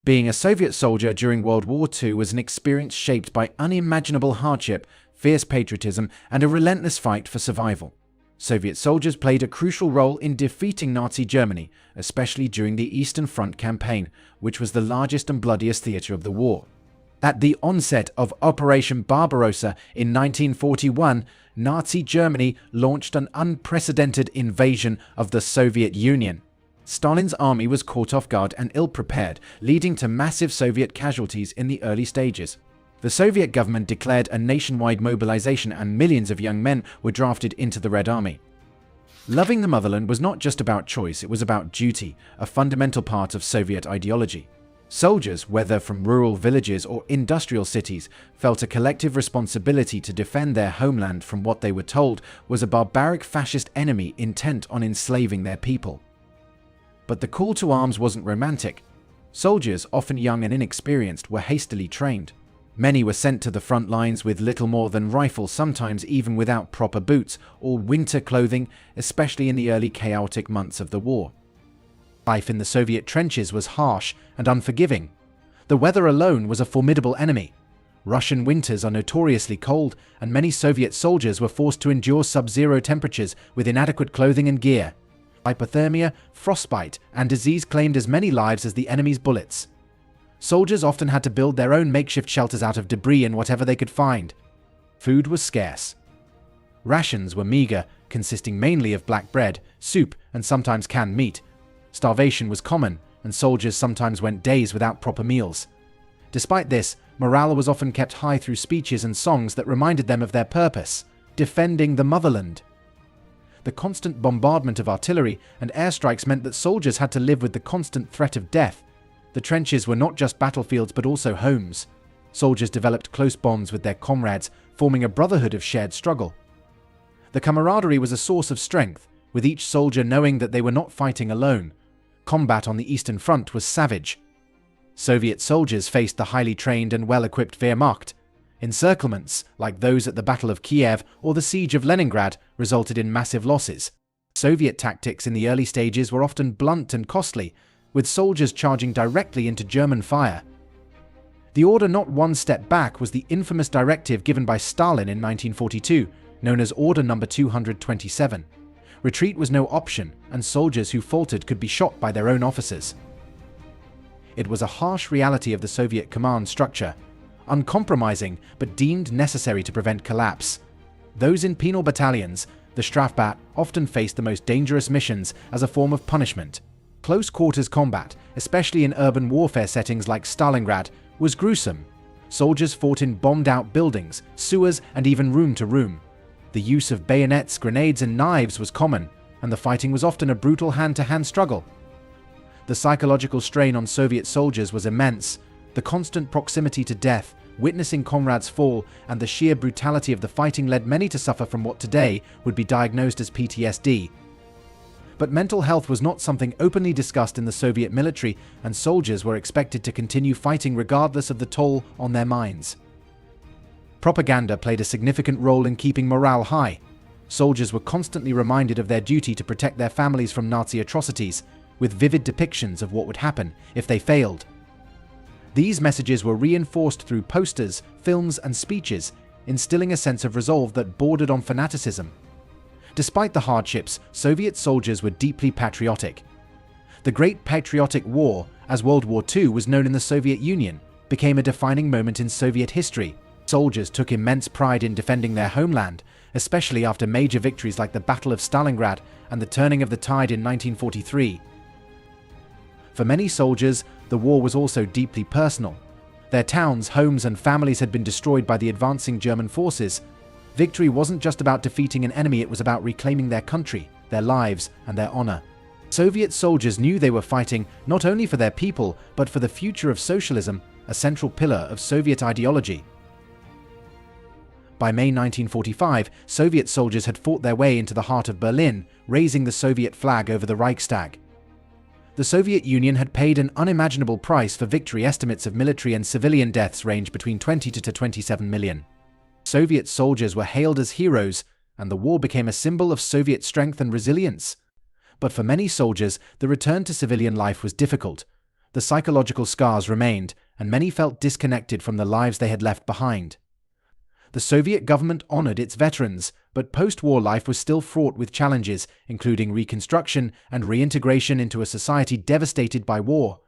Being a Soviet soldier during World War II was an experience shaped by unimaginable hardship, fierce patriotism, and a relentless fight for survival. Soviet soldiers played a crucial role in defeating Nazi Germany, especially during the Eastern Front campaign, which was the largest and bloodiest theater of the war. At the onset of Operation Barbarossa in 1941, Nazi Germany launched an unprecedented invasion of the Soviet Union. Stalin's army was caught off guard and ill-prepared, leading to massive Soviet casualties in the early stages. The Soviet government declared a nationwide mobilization and millions of young men were drafted into the Red Army. Loving the motherland was not just about choice, it was about duty, a fundamental part of Soviet ideology. Soldiers, whether from rural villages or industrial cities, felt a collective responsibility to defend their homeland from what they were told was a barbaric fascist enemy intent on enslaving their people. But the call to arms wasn't romantic. Soldiers, often young and inexperienced, were hastily trained. Many were sent to the front lines with little more than rifles, sometimes even without proper boots or winter clothing, especially in the early chaotic months of the war. Life in the Soviet trenches was harsh and unforgiving. The weather alone was a formidable enemy. Russian winters are notoriously cold, and many Soviet soldiers were forced to endure sub-zero temperatures with inadequate clothing and gear. Hypothermia, frostbite, and disease claimed as many lives as the enemy's bullets. Soldiers often had to build their own makeshift shelters out of debris and whatever they could find. Food was scarce. Rations were meager, consisting mainly of black bread, soup, and sometimes canned meat. Starvation was common, and soldiers sometimes went days without proper meals. Despite this, morale was often kept high through speeches and songs that reminded them of their purpose: defending the motherland. The constant bombardment of artillery and airstrikes meant that soldiers had to live with the constant threat of death. The trenches were not just battlefields but also homes. Soldiers developed close bonds with their comrades, forming a brotherhood of shared struggle. The camaraderie was a source of strength, with each soldier knowing that they were not fighting alone. Combat on the Eastern Front was savage. Soviet soldiers faced the highly trained and well-equipped Wehrmacht. Encirclements, like those at the Battle of Kiev or the Siege of Leningrad, resulted in massive losses. Soviet tactics in the early stages were often blunt and costly, with soldiers charging directly into German fire. The order not one step back was the infamous directive given by Stalin in 1942, known as Order No. 227. Retreat was no option, and soldiers who faltered could be shot by their own officers. It was a harsh reality of the Soviet command structure, uncompromising but deemed necessary to prevent collapse. Those in penal battalions, the Strafbat, often faced the most dangerous missions as a form of punishment. Close quarters combat, especially in urban warfare settings like Stalingrad, was gruesome. Soldiers fought in bombed-out buildings, sewers, and even room to room. The use of bayonets, grenades, and knives was common, and the fighting was often a brutal hand-to-hand struggle. The psychological strain on Soviet soldiers was immense. The constant proximity to death, witnessing comrades fall, and the sheer brutality of the fighting led many to suffer from what today would be diagnosed as PTSD. But mental health was not something openly discussed in the Soviet military, and soldiers were expected to continue fighting regardless of the toll on their minds. Propaganda played a significant role in keeping morale high. Soldiers were constantly reminded of their duty to protect their families from Nazi atrocities, with vivid depictions of what would happen if they failed. These messages were reinforced through posters, films, and speeches, instilling a sense of resolve that bordered on fanaticism. Despite the hardships, Soviet soldiers were deeply patriotic. The Great Patriotic War, as World War II was known in the Soviet Union, became a defining moment in Soviet history. Soldiers took immense pride in defending their homeland, especially after major victories like the Battle of Stalingrad and the turning of the tide in 1943. For many soldiers, the war was also deeply personal. Their towns, homes, and families had been destroyed by the advancing German forces. Victory wasn't just about defeating an enemy, it was about reclaiming their country, their lives, and their honor. Soviet soldiers knew they were fighting not only for their people, but for the future of socialism, a central pillar of Soviet ideology. By May 1945, Soviet soldiers had fought their way into the heart of Berlin, raising the Soviet flag over the Reichstag. The Soviet Union had paid an unimaginable price for victory. Estimates of military and civilian deaths range between 20 to 27 million. Soviet soldiers were hailed as heroes, and the war became a symbol of Soviet strength and resilience. But for many soldiers, the return to civilian life was difficult. The the psychological scars remained, and many felt disconnected from the lives they had left behind. The Soviet government honored its veterans, but post-war life was still fraught with challenges, including reconstruction and reintegration into a society devastated by war.